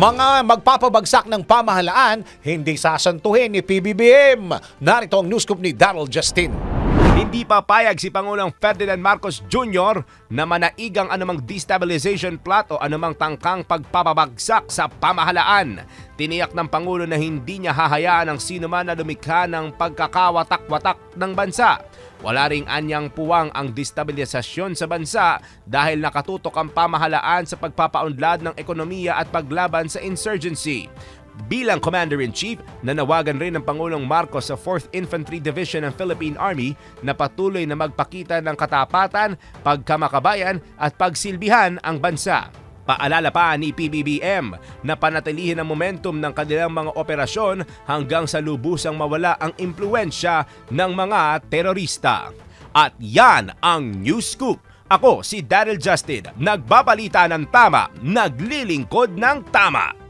Mga magpapabagsak ng pamahalaan, hindi sasantuhin ni PBBM. Narito ang news scoop ni Daryl Justin. Hindi papayag si Pangulong Ferdinand Marcos Jr. na manaigang anumang destabilization plot o anumang tangkang pagpapabagsak sa pamahalaan. Tiniyak ng Pangulo na hindi niya hahayaan ang sinuman na lumikha ng pagkakawatak-watak ng bansa. Wala ring anyang puwang ang destabilisasyon sa bansa dahil nakatutok ang pamahalaan sa pagpapaunlad ng ekonomiya at paglaban sa insurgency. Bilang Commander-in-Chief, nanawagan rin ng Pangulong Marcos sa 4th Infantry Division ng Philippine Army na patuloy na magpakita ng katapatan, pagkamakabayan at pagsilbihan ang bansa. Paalala pa ni PBBM na panatilihin ang momentum ng kanilang mga operasyon hanggang sa lubusang mawala ang impluensya ng mga terorista. At yan ang News Scoop. Ako si Daryl Justin, nagbabalita ng tama, naglilingkod ng tama.